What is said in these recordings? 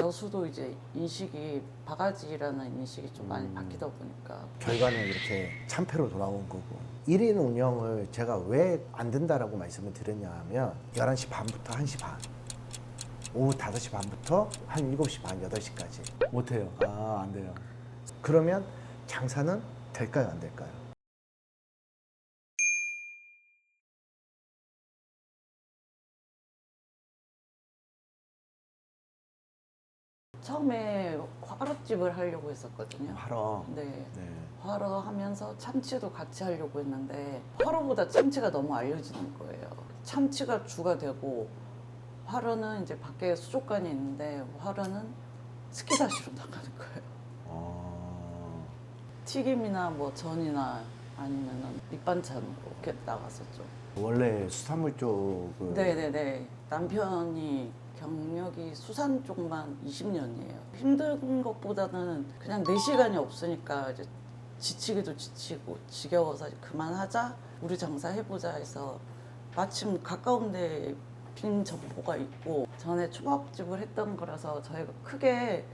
여수도 이제 인식이 바가지라는 인식이 좀 많이 바뀌다 보니까 결과는 이렇게 참패로 돌아온 거고 1인 운영을 제가 왜 안 된다라고 말씀을 드렸냐 하면 11시 반부터 1시 반 오후 5시 반부터 한 7시 반, 8시까지 못해요. 아, 안 돼요. 그러면 장사는 될까요, 안 될까요? 처음에 화로집을 하려고 했었거든요. 하러. 네. 네. 화로 하면서 참치도 같이 하려고 했는데 화로보다 참치가 너무 알려지는 거예요. 참치가 주가 되고 화로는 이제 밖에 수족관이 있는데 화로는 스키다시로 나가는 거예요. 튀김이나 뭐 전이나 아니면은 밑반찬으로 이렇게 나갔었죠. 원래 수산물 쪽을 네네네. 남편이 경력이 수산 쪽만 20년이에요. 힘든 것보다는 그냥 4시간이 없으니까 이제 지치기도 지치고 지겨워서 그만하자, 우리 장사 해보자 해서 마침 가까운데 빈 점포가 있고 전에 초밥집을 했던 거라서 저희가 크게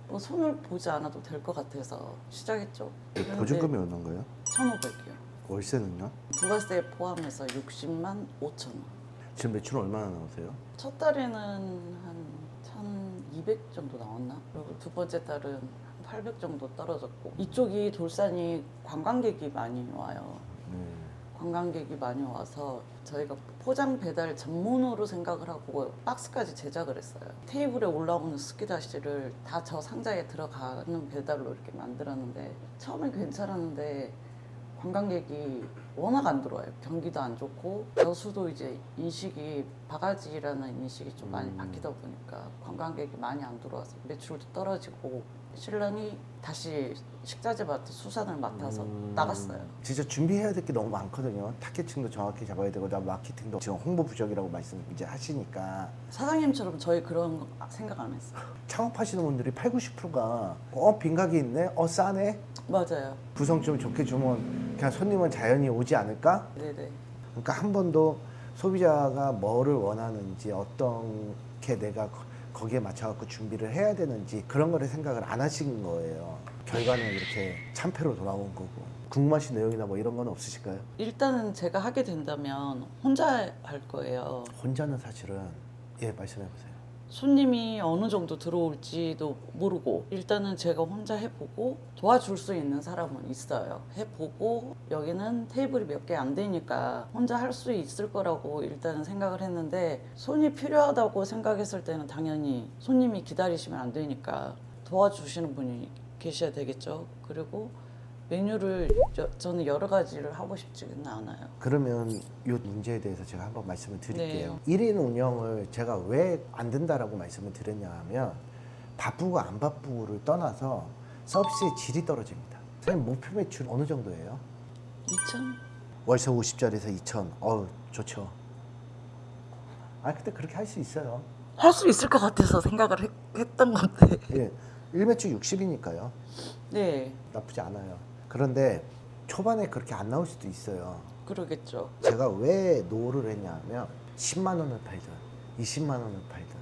뭐 손을 보지 않아도 될 것 같아서 시작했죠. 보증금이 얼마인가요? 1,500이요. 월세는요? 부가세 포함해서 60만 5천 원. 지금 매출 얼마나 나오세요? 첫 달에는 한 1,200 정도 나왔나? 그리고 두 번째 달은 한 800 정도 떨어졌고 이쪽이 돌산이 관광객이 많이 와요. 관광객이 많이 와서 저희가 포장 배달 전문으로 생각을 하고 박스까지 제작을 했어요. 테이블에 올라오는 스키다시를 다 저 상자에 들어가는 배달로 이렇게 만들었는데 처음엔 괜찮았는데 관광객이 워낙 안 들어와요. 경기도 안 좋고 여수도 이제 인식이 바가지라는 인식이 좀 많이 바뀌다 보니까 관광객이 많이 안 들어와서 매출도 떨어지고 신랑이 다시 식자재 마트 수산을 맡아서 나갔어요. 진짜 준비해야 될 게 너무 많거든요. 타겟층도 정확히 잡아야 되고, 나 마케팅도 지금 홍보 부족이라고 말씀 이제 하시니까 사장님처럼 저희 그런 거 생각 안 했어요. 창업하시는 분들이 8, 90%가 빈 가게 있네, 싸네. 맞아요. 구성 좀 좋게 주면 그냥 손님은 자연히 오지 않을까? 네네. 그러니까 한 번도 소비자가 뭐를 원하는지 어떻게 내가 거기에 맞춰갖고 준비를 해야 되는지 그런 거를 생각을 안 하신 거예요. 결과는 이렇게 참패로 돌아온 거고. 궁금하신 내용이나 뭐 이런 건 없으실까요? 일단은 제가 하게 된다면 혼자 할 거예요. 혼자는 사실은 말씀해 보세요. 손님이 어느 정도 들어올지도 모르고 일단은 제가 혼자 해보고 도와줄 수 있는 사람은 있어요. 해보고 여기는 테이블이 몇 개 안 되니까 혼자 할 수 있을 거라고 일단은 생각을 했는데 손이 필요하다고 생각했을 때는 당연히 손님이 기다리시면 안 되니까 도와주시는 분이 계셔야 되겠죠. 그리고 메뉴를 저는 여러 가지를 하고 싶지는 않아요. 그러면 이 문제에 대해서 제가 한번 말씀을 드릴게요. 1인 운영을 제가 왜 안 된다라고 말씀을 드렸냐 하면 바쁘고 안 바쁘고를 떠나서 서비스의 질이 떨어집니다. 선생님 목표 매출 어느 정도예요? 2천? 월세 50짜리에서 2천. 좋죠. 근데 그렇게 할 수 있어요. 할 수 있을 것 같아서 생각을 했던 건데. 예. 1매출 60이니까요. 네, 나쁘지 않아요. 그런데 초반에 그렇게 안 나올 수도 있어요. 그러겠죠. 제가 왜 노를 했냐 하면 10만 원을 팔든 20만 원을 팔든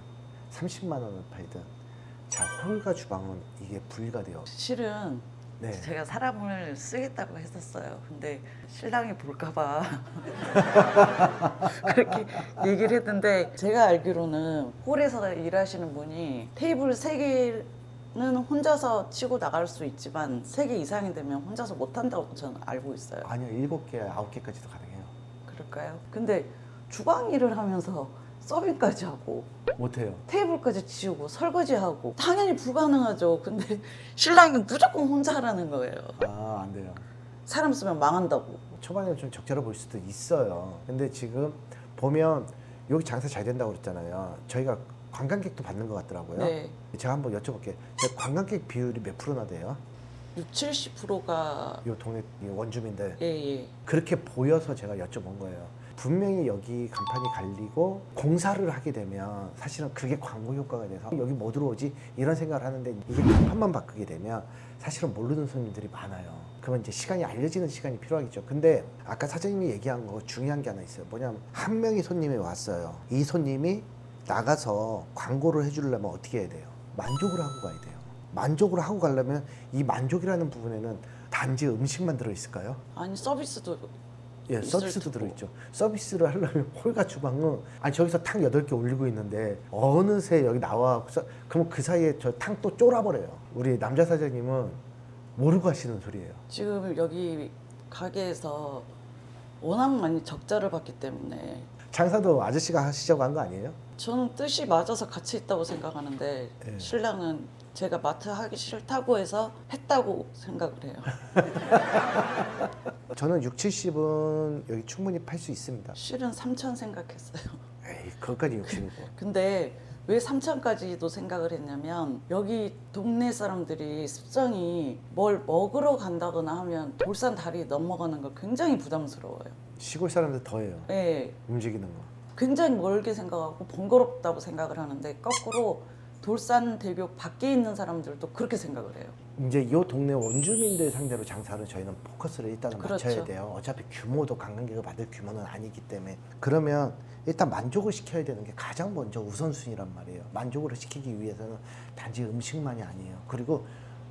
30만 원을 팔든 자, 홀과 주방은 이게 분리가 돼요. 실은 네. 제가 사람을 쓰겠다고 했었어요. 근데 신랑이 볼까봐 그렇게 얘기를 했는데 제가 알기로는 홀에서 일하시는 분이 테이블 3개는 혼자서 치고 나갈 수 있지만 3개 이상이 되면 혼자서 못 한다고 저는 알고 있어요. 아니요, 7개, 9개까지도 가능해요. 그럴까요? 근데 주방 일을 하면서 서빙까지 하고 못해요. 테이블까지 치우고 설거지하고 당연히 불가능하죠. 근데 신랑이 무조건 혼자 하라는 거예요. 안 돼요. 사람 쓰면 망한다고. 초반에 좀 적자로 보일 수도 있어요. 근데 지금 보면 여기 장사 잘 된다고 그랬잖아요. 저희가 관광객도 받는 것 같더라고요. 네. 제가 한번 여쭤볼게요. 제 관광객 비율이 몇 프로나 돼요? 60, 70%가 이 동네 이 원주민들. 예. 그렇게 보여서 제가 여쭤본 거예요. 분명히 여기 간판이 갈리고 공사를 하게 되면 사실은 그게 광고 효과가 돼서 여기 뭐 들어오지? 이런 생각을 하는데 이게 간판만 바꾸게 되면 사실은 모르는 손님들이 많아요. 그러면 이제 시간이 알려지는 시간이 필요하겠죠. 근데 아까 사장님이 얘기한 거 중요한 게 하나 있어요. 뭐냐면 한 명이 손님이 왔어요. 이 손님이 나가서 광고를 해주려면 어떻게 해야 돼요? 만족을 하고 가야 돼요. 만족을 하고 가려면 이 만족이라는 부분에는 단지 음식만 들어있을까요? 아니 서비스도 예, 있을 서비스도 테고. 들어있죠. 서비스를 하려면 홀가 주방은 아니 저기서 탕 8개 올리고 있는데 어느새 여기 나와 그럼 그 사이에 저 탕 또 쫄아버려요. 우리 남자 사장님은 모르고 하시는 소리예요. 지금 여기 가게에서 워낙 많이 적자를 봤기 때문에 장사도 아저씨가 하시자고 한 거 아니에요? 저는 뜻이 맞아서 같이 있다고 생각하는데 예. 신랑은 제가 마트 하기 싫다고 해서 했다고 생각을 해요. 저는 6, 70은 여기 충분히 팔 수 있습니다. 실은 3천 생각했어요. 에이, 그것까지 욕심이고. 근데 왜 3천까지도 생각을 했냐면 여기 동네 사람들이 습성이 뭘 먹으러 간다거나 하면 돌산 다리 넘어가는 거 굉장히 부담스러워요. 시골 사람들 더해요. 네, 움직이는 거. 굉장히 멀게 생각하고 번거롭다고 생각을 하는데 거꾸로 돌산 대교 밖에 있는 사람들도 그렇게 생각을 해요. 이제 이 동네 원주민들 상대로 장사를 저희는 포커스를 일단은 그렇죠. 맞춰야 돼요. 어차피 규모도 관광객을 받을 규모는 아니기 때문에. 그러면 일단 만족을 시켜야 되는 게 가장 먼저 우선순위란 말이에요. 만족을 시키기 위해서는 단지 음식만이 아니에요. 그리고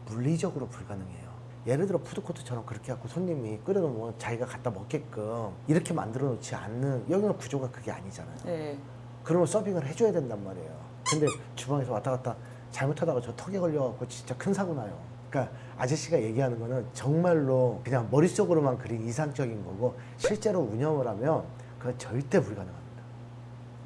물리적으로 불가능해요. 예를 들어 푸드코트처럼 그렇게 갖고 손님이 끓여놓으면 자기가 갖다 먹게끔 이렇게 만들어 놓지 않는 여기는 구조가 그게 아니잖아요. 네, 그러면 서빙을 해줘야 된단 말이에요. 근데 주방에서 왔다 갔다 잘못하다가 저 턱에 걸려갖고 진짜 큰 사고 나요. 그러니까 아저씨가 얘기하는 거는 정말로 그냥 머릿속으로만 그린 이상적인 거고 실제로 운영을 하면 그건 절대 불가능합니다.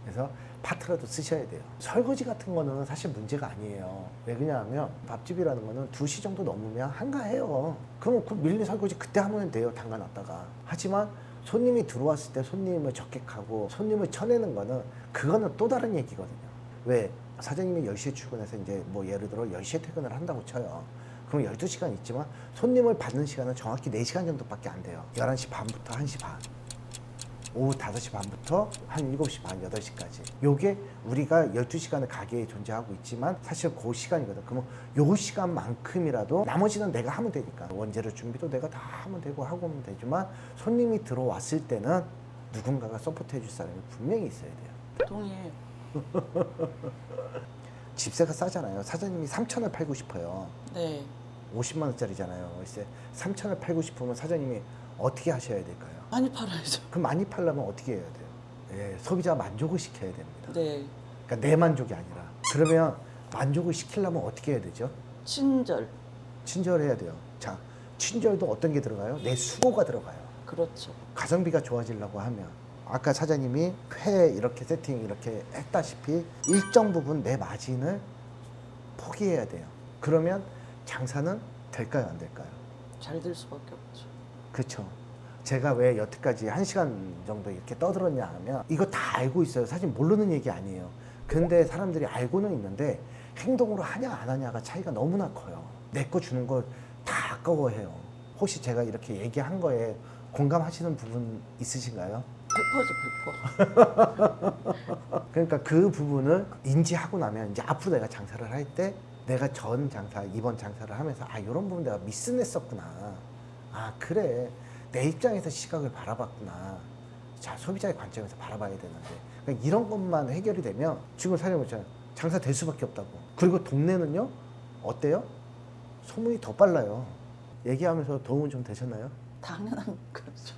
그래서 파트라도 쓰셔야 돼요. 설거지 같은 거는 사실 문제가 아니에요. 왜 그러냐면 밥집이라는 거는 2시 정도 넘으면 한가해요. 그럼 그 밀린 설거지 그때 하면 돼요. 담가놨다가. 하지만 손님이 들어왔을 때 손님을 적객하고 손님을 쳐내는 거는 그거는 또 다른 얘기거든요. 왜? 사장님이 10시에 출근해서 이제 뭐 예를 들어 10시에 퇴근을 한다고 쳐요. 그럼 12시간 있지만 손님을 받는 시간은 정확히 4시간 정도밖에 안 돼요. 11시 반부터 1시 반. 오후 5시 반부터 한 7시 반, 8시까지. 요게 우리가 12시간을 가게에 존재하고 있지만 사실 그 시간이거든. 그러면 요 시간만큼이라도 나머지는 내가 하면 되니까. 원재료 준비도 내가 다 하면 되고 하고 하면 되지만 손님이 들어왔을 때는 누군가가 서포트 해줄 사람이 분명히 있어야 돼요. 동의해요. 집세가 싸잖아요. 사장님이 3천을 팔고 싶어요. 네, 50만 원짜리잖아요. 월세 3천을 팔고 싶으면 사장님이 어떻게 하셔야 될까요? 많이 팔아야죠. 그럼 많이 팔려면 어떻게 해야 돼요? 예, 소비자 만족을 시켜야 됩니다. 네, 그러니까 내 만족이 아니라. 그러면 만족을 시키려면 어떻게 해야 되죠? 친절. 친절해야 돼요. 자, 친절도 어떤 게 들어가요? 내 수고가 들어가요. 그렇죠. 가성비가 좋아지려고 하면 아까 사장님이 회 이렇게 세팅 이렇게 했다시피 일정 부분 내 마진을 포기해야 돼요. 그러면 장사는 될까요, 안 될까요? 잘 될 수밖에 없죠. 그렇죠. 제가 왜 여태까지 1시간 정도 이렇게 떠들었냐 하면 이거 다 알고 있어요. 사실 모르는 얘기 아니에요. 근데 사람들이 알고는 있는데 행동으로 하냐 안 하냐가 차이가 너무나 커요. 내 거 주는 걸 다 아까워해요. 혹시 제가 이렇게 얘기한 거에 공감하시는 부분 있으신가요? 100%죠, 100%. 그러니까 그 부분을 인지하고 나면 이제 앞으로 내가 장사를 할 때 내가 전 장사, 이번 장사를 하면서 아 이런 부분 내가 미스냈었구나. 아 그래 내 입장에서 시각을 바라봤구나. 자 소비자의 관점에서 바라봐야 되는데 그러니까 이런 것만 해결이 되면 지금 사장님 있잖아요. 장사 될 수밖에 없다고. 그리고 동네는요 어때요? 소문이 더 빨라요. 얘기하면서 도움은 좀 되셨나요? 당연한 그렇죠.